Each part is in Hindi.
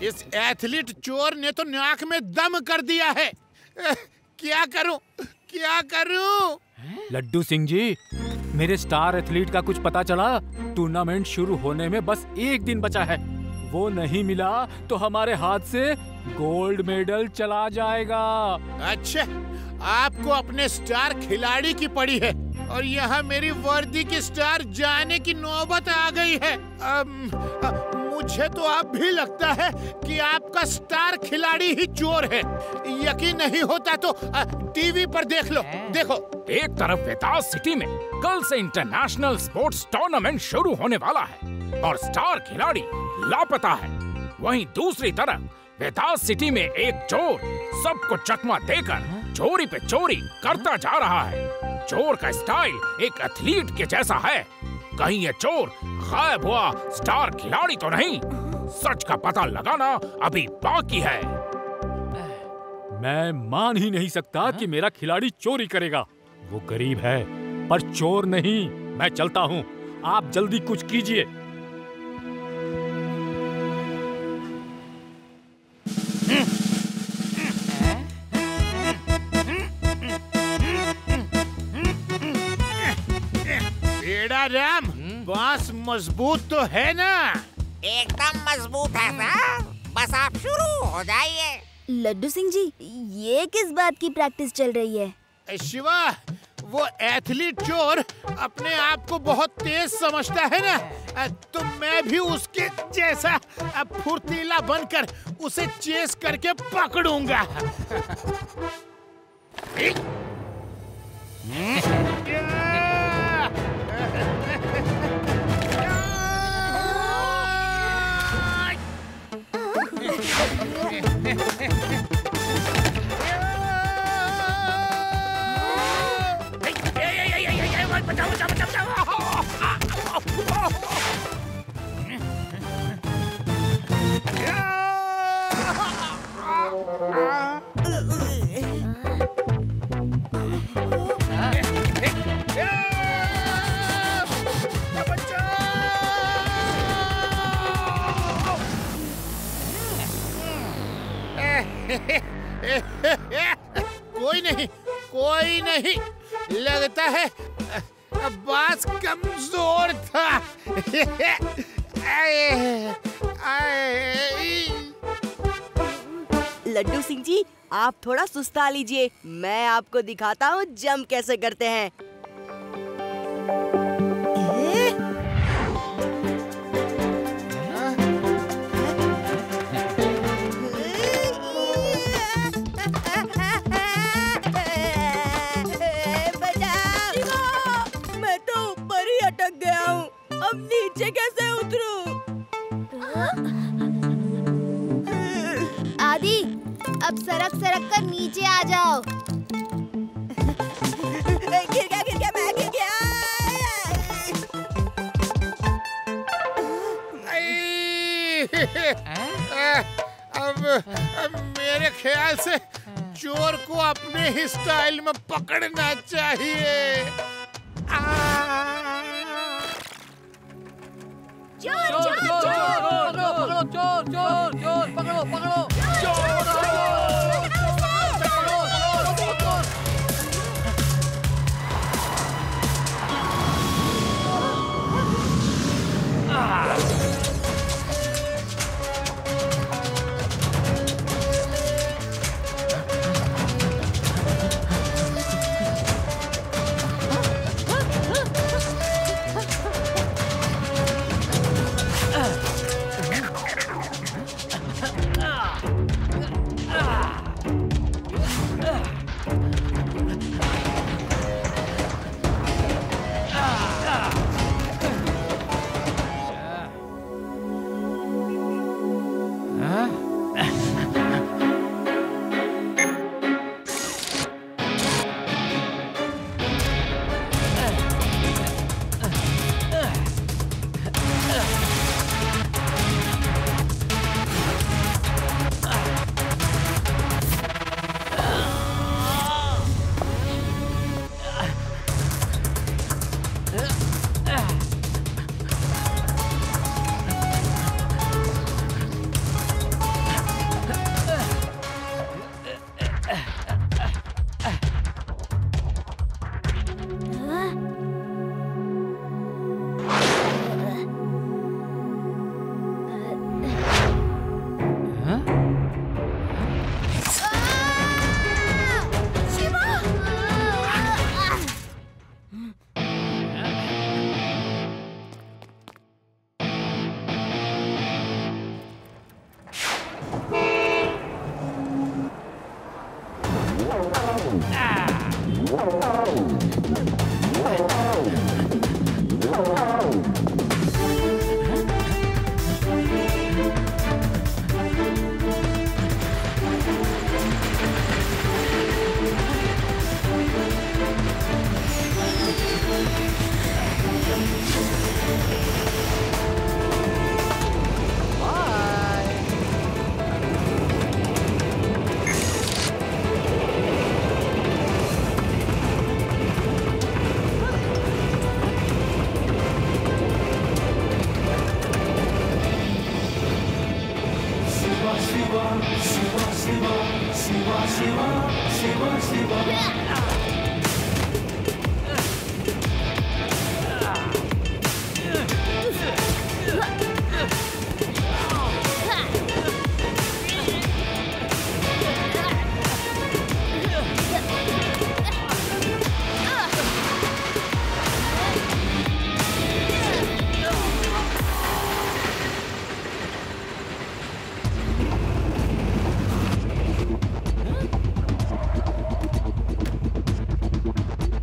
इस एथलीट चोर ने तो नाक में दम कर दिया है। क्या करूं, क्या करूं? लड्डू सिंह जी, मेरे स्टार एथलीट का कुछ पता चला? टूर्नामेंट शुरू होने में बस 1 दिन बचा है। वो नहीं मिला तो हमारे हाथ से गोल्ड मेडल चला जाएगा। अच्छा, आपको अपने स्टार खिलाड़ी की पड़ी है और यहाँ मेरी वर्दी की स्टार जाने की नौबत आ गई है। मुझे तो अब भी लगता है कि आपका स्टार खिलाड़ी ही चोर है। यकीन नहीं होता तो टीवी पर देख लो, देखो। एक तरफ वेदास सिटी में कल से इंटरनेशनल स्पोर्ट्स टूर्नामेंट शुरू होने वाला है और स्टार खिलाड़ी लापता है। वहीं दूसरी तरफ वेदास सिटी में एक चोर सबको चकमा देकर चोरी पे चोरी करता जा रहा है। चोर का स्टाइल एक एथलीट के जैसा है। कहीं ये चोर गायब हुआ स्टार खिलाड़ी तो नहीं? सच का पता लगाना अभी बाकी है। मैं मान ही नहीं सकता कि मेरा खिलाड़ी चोरी करेगा। वो गरीब है पर चोर नहीं। मैं चलता हूँ, आप जल्दी कुछ कीजिए। राम, बांस मजबूत तो है ना? एकदम मजबूत है सर, बस आप शुरू हो जाइए। लड्डू सिंह जी, ये किस बात की प्रैक्टिस चल रही है? शिवा, वो एथलीट चोर अपने आप को बहुत तेज समझता है ना, तो मैं भी उसके जैसा फुर्तीला बनकर उसे चेस करके पकड़ूंगा। कोई नहीं, लगता है बांस कमजोर था। लड्डू सिंह जी, आप थोड़ा सुस्ता लीजिए, मैं आपको दिखाता हूँ जंप कैसे करते हैं। मैं तो ऊपर ही अटक गया हूँ, अब नीचे कैसे उतरूं? आदि, अब सरक सरक कर नीचे आ जाओ। गिर गया, मैं गिर गया। अब मेरे ख्याल से चोर को अपने ही स्टाइल में पकड़ना चाहिए। चोर चोर चोर पकड़ो, चोर चोर चोर, पकड़ो पकड़ो,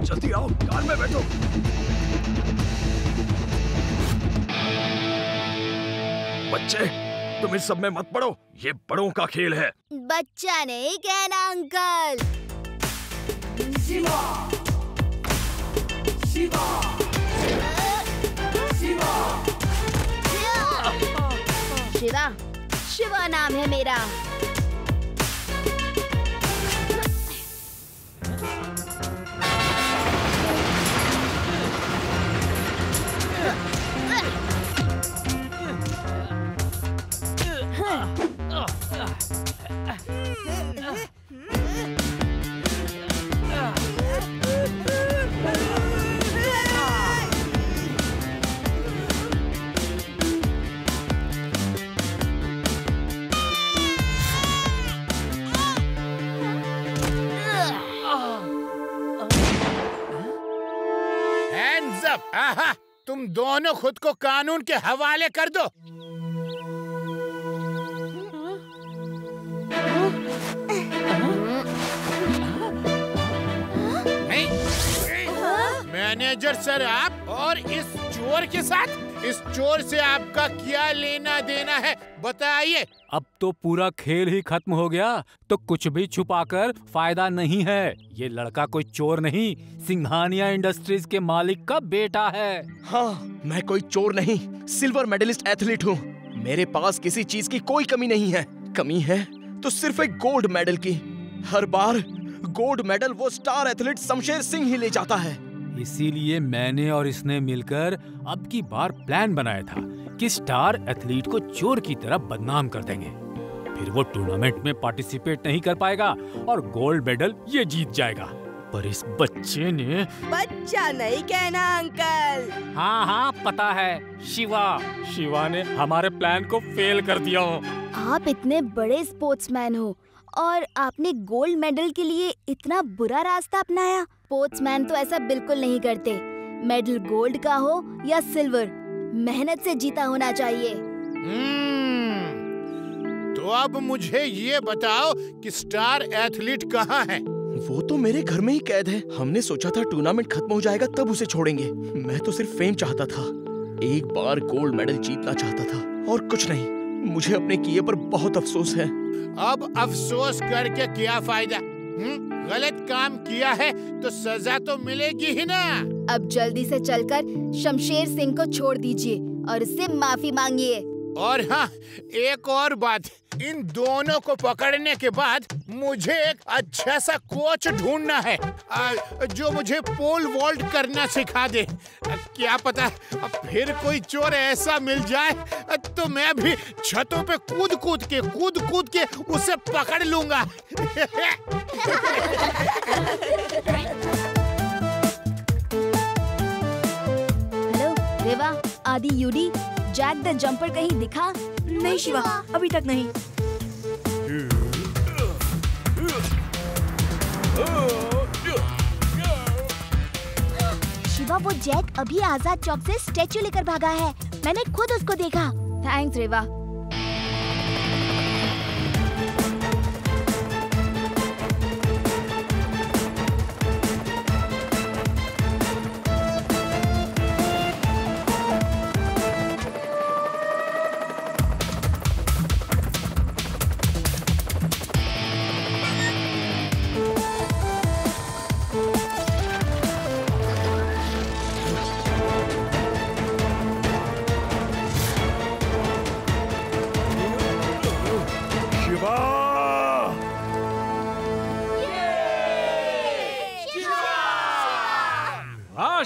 जल्दी आओ, कार में बैठो। बच्चे, तुम इस सब में मत पड़ो, ये बड़ों का खेल है। बच्चा नहीं कहना अंकल। शिवा, शिवा, शिवा, शिवा, शिवा नाम है मेरा। Hands up! आहा, तुम दोनों खुद को कानून के हवाले कर दो। मैनेजर सर, आप और इस चोर के साथ, इस चोर से आपका क्या लेना देना है बताइए। अब तो पूरा खेल ही खत्म हो गया, तो कुछ भी छुपाकर फायदा नहीं है। ये लड़का कोई चोर नहीं, सिंघानिया इंडस्ट्रीज के मालिक का बेटा है। हाँ, मैं कोई चोर नहीं, सिल्वर मेडलिस्ट एथलीट हूँ। मेरे पास किसी चीज की कोई कमी नहीं है। कमी है तो सिर्फ एक गोल्ड मेडल की। हर बार गोल्ड मेडल वो स्टार एथलीट शमशेर सिंह ही ले जाता है। इसीलिए मैंने और इसने मिलकर अब की बार प्लान बनाया था कि स्टार एथलीट को चोर की तरह बदनाम कर देंगे। फिर वो टूर्नामेंट में पार्टिसिपेट नहीं कर पाएगा और गोल्ड मेडल ये जीत जाएगा। पर इस बच्चे ने... बच्चा नहीं कहना अंकल। हाँ हाँ पता है, शिवा ने हमारे प्लान को फेल कर दिया। आप इतने बड़े स्पोर्ट्समैन हो और आपने गोल्ड मेडल के लिए इतना बुरा रास्ता अपनाया। स्पोर्ट्समैन तो ऐसा बिल्कुल नहीं करते। मेडल गोल्ड का हो या सिल्वर, मेहनत से जीता होना चाहिए। तो अब मुझे ये बताओ कि स्टार एथलीट कहाँ है? वो तो मेरे घर में ही कैद है। हमने सोचा था टूर्नामेंट खत्म हो जाएगा तब उसे छोड़ेंगे। मैं तो सिर्फ फेम चाहता था, एक बार गोल्ड मेडल जीतना चाहता था और कुछ नहीं। मुझे अपने किए पर बहुत अफसोस है। अब अफसोस करके क्या फायदा? गलत काम किया है तो सजा तो मिलेगी ही ना। अब जल्दी से चलकर शमशेर सिंह को छोड़ दीजिए और उससे माफी मांगिए। और हाँ, एक और बात, इन दोनों को पकड़ने के बाद मुझे एक अच्छा सा कोच ढूंढना है जो मुझे पोल वॉल्ट करना सिखा दे। क्या पता फिर कोई चोर ऐसा मिल जाए तो मैं भी छतों पे कूद कूद के उसे पकड़ लूंगा। हेलो रेवा, आदि, यूडी, जैक द जंपर कहीं दिखा? नहीं शिवा, अभी तक नहीं। शिवा, वो जैक अभी आजाद चौक से स्टैचू लेकर भागा है। मैंने खुद उसको देखा। थैंक्स रेवा।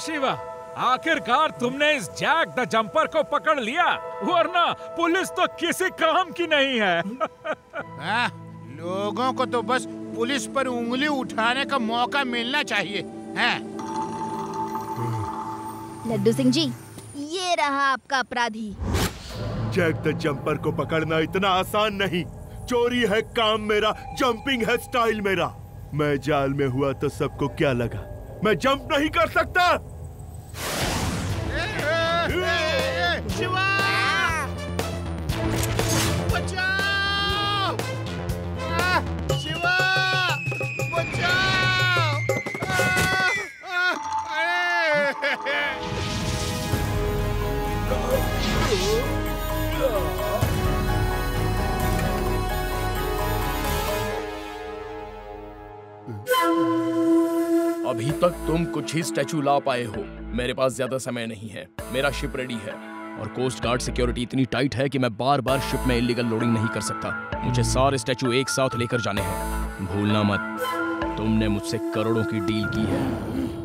शिवा, आखिरकार तुमने इस जैक द जंपर को पकड़ लिया, वरना पुलिस तो किसी काम की नहीं है। हाँ, लोगों को तो बस पुलिस पर उंगली उठाने का मौका मिलना चाहिए। हाँ। लड्डू सिंह जी, ये रहा आपका अपराधी। जैक द जंपर को पकड़ना इतना आसान नहीं। चोरी है काम मेरा, जंपिंग है स्टाइल मेरा। मैं जाल में हुआ तो सबको क्या लगा, मैं जंप नहीं कर सकता। शिवा! बचाओ! शिवा! बचाओ! अभी तक तुम कुछ ही स्टैचू ला पाए हो। मेरे पास ज्यादा समय नहीं है। मेरा शिप रेडी है और कोस्ट गार्ड सिक्योरिटी इतनी टाइट है कि मैं बार बार शिप में इलीगल लोडिंग नहीं कर सकता। मुझे सारे स्टैचू एक साथ लेकर जाने हैं। भूलना मत, तुमने मुझसे करोड़ों की डील की है।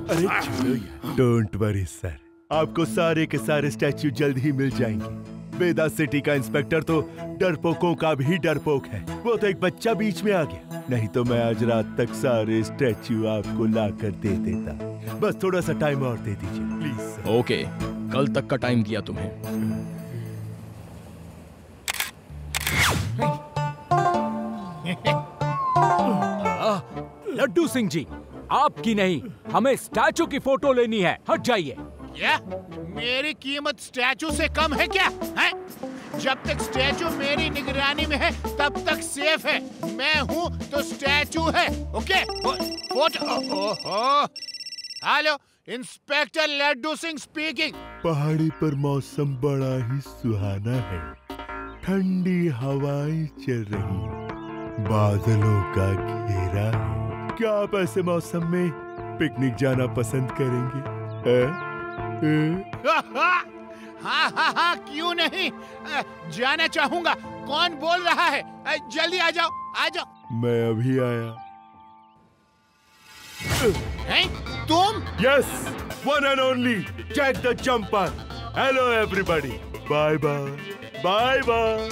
अरे छोड़ो यार। डोंट वरी सर, आपको सारे के सारे स्टैचू जल्द ही मिल जाएंगे। वेदा सिटी का इंस्पेक्टर तो डरपोकों का भी डरपोक है। वो तो एक बच्चा बीच में आ गया, नहीं तो मैं आज रात तक सारे स्टैचू आपको ला कर दे देता। बस थोड़ा सा टाइम और दे दीजिए प्लीज। ओके, कल तक का टाइम दिया तुम्हें। लड्डू सिंह जी, आपकी नहीं, हमें स्टैचू की फोटो लेनी है। हट जाइए। क्या मेरी कीमत स्टैचू से कम है क्या? है? जब तक स्टैचू मेरी निगरानी में है तब तक सेफ है। मैं हूँ तो स्टैचू है। Okay? Photo. Hello, inspector Laddu Singh speaking. पहाड़ी पर मौसम बड़ा ही सुहाना है। ठंडी हवाएं चल रही हैं, बादलों का घेरा है। क्या आप ऐसे मौसम में पिकनिक जाना पसंद करेंगे? हाँ, क्यों नहीं, जाना चाहूंगा। कौन बोल रहा है? जल्दी आ जाओ, आ जाओ। मैं अभी आया। हैं? तुम? Yes, one and only Jack the Jumper. Hello everybody, bye bye, bye bye,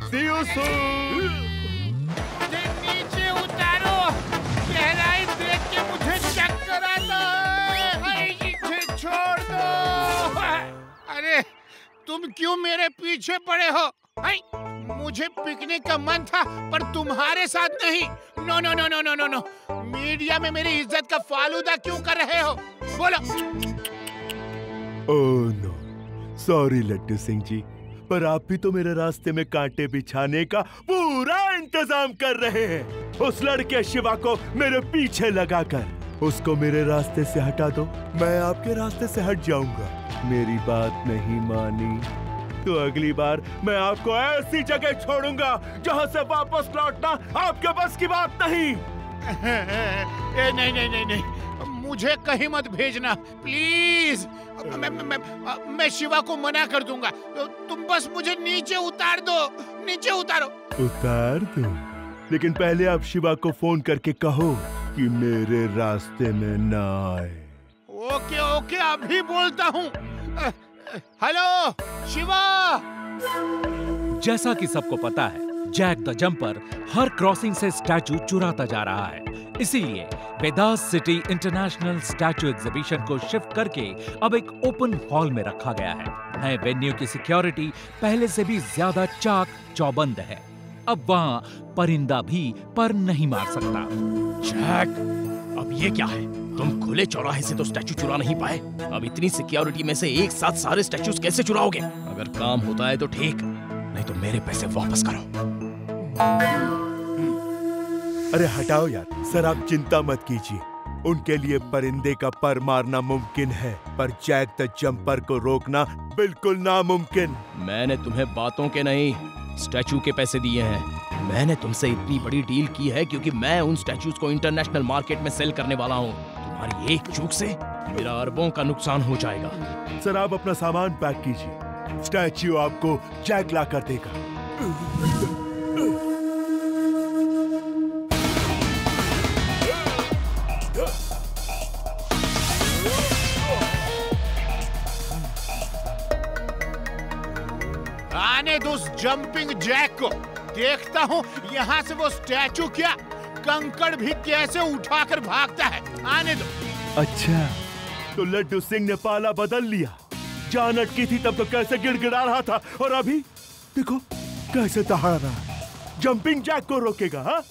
see you soon. नीचे उतारो, गहराई देख के मुझे चक्कर आता है। इसे छोड़ दो। अरे तुम क्यों मेरे पीछे पड़े हो? मुझे पिकनिक का मन था पर तुम्हारे साथ नहीं। No no no no no no no. Media में मेरी इज्जत का फालूदा क्यों कर रहे हो? बोलो। Oh no, sorry Laddu Singh ji, पर आप भी तो मेरे रास्ते में कांटे बिछाने का पूरा इंतजाम कर रहे हैं। उस लड़के शिवा को मेरे पीछे लगाकर उसको मेरे रास्ते से हटा दो, मैं आपके रास्ते से हट जाऊंगा। मेरी बात नहीं मानी तो अगली बार मैं आपको ऐसी जगह छोड़ूंगा जहां से वापस लौटना आपके बस की बात नहीं। नहीं, मुझे कहीं मत भेजना प्लीज। मैं शिवा को मना कर दूंगा। तुम बस मुझे नीचे उतार दो, नीचे उतारो। उतार दो, लेकिन पहले आप शिवा को फोन करके कहो कि मेरे रास्ते में ना आए। ओके, अभी बोलता हूँ। हेलो शिवा। जैसा कि सबको पता है, जैक द जंपर हर क्रॉसिंग से स्टैचू चुराता जा रहा है। इसीलिए Vedas city international statue exhibition को शिफ्ट करके अब एक ओपन हॉल में रखा गया है। नए वेन्यू की सिक्योरिटी पहले से भी ज्यादा चाक चौबंद है। अब वहाँ परिंदा भी पर नहीं मार सकता। जैक, अब ये क्या है? तुम खुले चौराहे से तो स्टैचू चुरा नहीं पाए, अब इतनी सिक्योरिटी में से एक साथ सारे स्टैचूज कैसे चुराओगे? अगर काम होता है तो ठीक, नहीं तो मेरे पैसे वापस करो। अरे हटाओ यार, सर आप चिंता मत कीजिए। उनके लिए परिंदे का पर मारना मुमकिन है, पर जैक द जंपर को रोकना बिल्कुल नामुमकिन। मैंने तुम्हें बातों के नहीं, स्टैचू के पैसे दिए हैं। मैंने तुमसे इतनी बड़ी डील की है क्योंकि मैं उन स्टैचूज को इंटरनेशनल मार्केट में सेल करने वाला हूँ। तुम्हारी एक चूक से मेरा अरबों का नुकसान हो जाएगा। सर आप अपना सामान पैक कीजिए, स्टैचू आपको जैक ला कर देगा। आने दो उस जंपिंग जैक को। देखता हूँ यहाँ से वो स्टैचू क्या कंकड़ भी कैसे उठाकर भागता है। आने दो। अच्छा, तो लड्डू सिंह ने पाला बदल लिया। जान अटकी थी तब तो कैसे गिड़गिड़ा रहा था, और अभी देखो कैसे दहाड़ रहा है। जंपिंग जैक को रोकेगा? हाँ?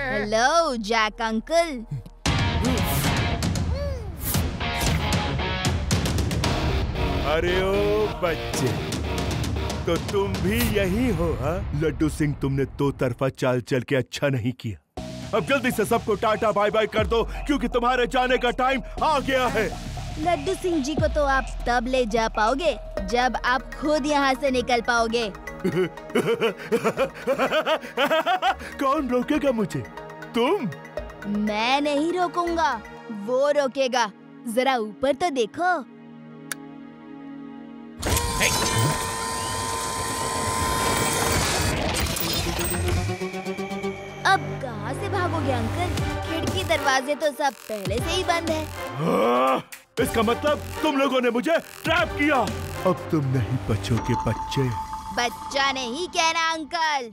Hello Jack uncle. अरे ओ बच्चे, तो तुम भी यही हो? हाँ लड्डू सिंह, तुमने दो तरफा चाल चल के अच्छा नहीं किया। अब जल्दी से सबको टाटा बाय बाय कर दो, क्योंकि तुम्हारे जाने का टाइम आ गया है। लड्डू सिंह जी को तो आप तब ले जा पाओगे जब आप खुद यहाँ से निकल पाओगे। कौन रोकेगा मुझे? तुम? मैं नहीं रोकूंगा, वो रोकेगा। जरा ऊपर तो देखो। अब कहाँ से भागोगे अंकल? खिड़की दरवाजे तो सब पहले से ही बंद है। इसका मतलब तुम लोगों ने मुझे ट्रैप किया। अब तुम नहीं बचोगे बच्चे। बच्चा नहीं कहना अंकल।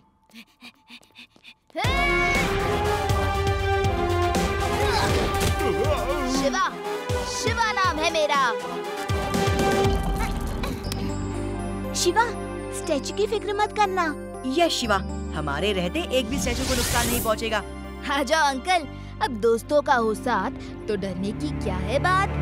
शिवा, शिवा नाम है मेरा। शिवा, स्टैचू की फिक्र मत करना। यस शिवा, हमारे रहते एक भी स्टैचू को नुकसान नहीं पहुंचेगा। आ जाओ अंकल, अब दोस्तों का हो साथ तो डरने की क्या है बात।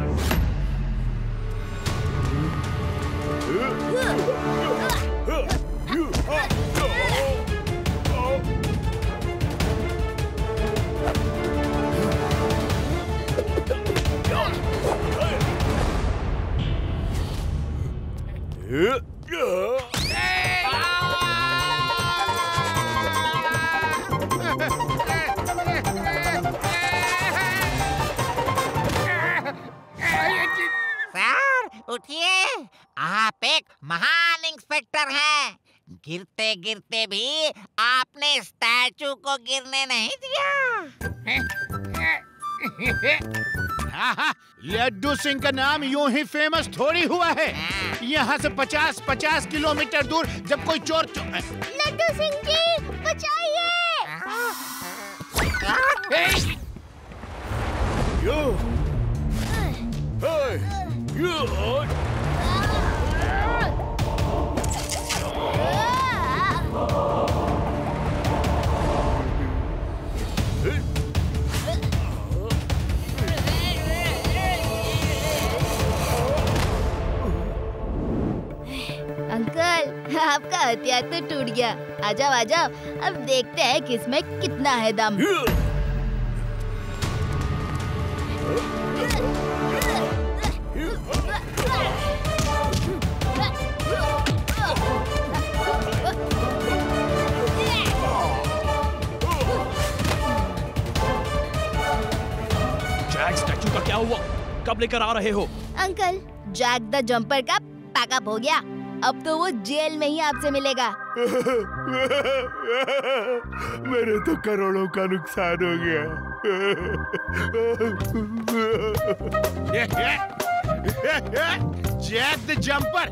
सर उठिए, आप एक महान इंस्पेक्टर हैं। गिरते गिरते भी आपने स्टैचू को गिरने नहीं दिया। लड्डू सिंह का नाम यूं ही फेमस थोड़ी हुआ है। यहाँ से 50-50 किलोमीटर दूर जब कोई चोर लड्डू सिंह जी बचाइए। अंकल, आपका हथियार तो टूट गया। आ जाओ आ जाओ, अब देखते हैं किसमें कितना है दम। जैक, स्टैचू का क्या हुआ? कब लेकर आ रहे हो? अंकल, जैक द जंपर का पैकअप हो गया। अब तो वो जेल में ही आपसे मिलेगा। मेरे तो करोड़ों का नुकसान हो गया। जैक द जंपर,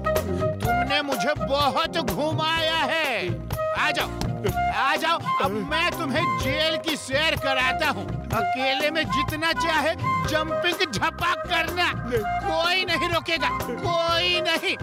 तुमने मुझे बहुत घुमाया है। आ जाओ, अब मैं तुम्हें जेल की सैर कराता हूँ। अकेले में जितना चाहे जंपिंग झपा करना, कोई नहीं रोकेगा, कोई नहीं।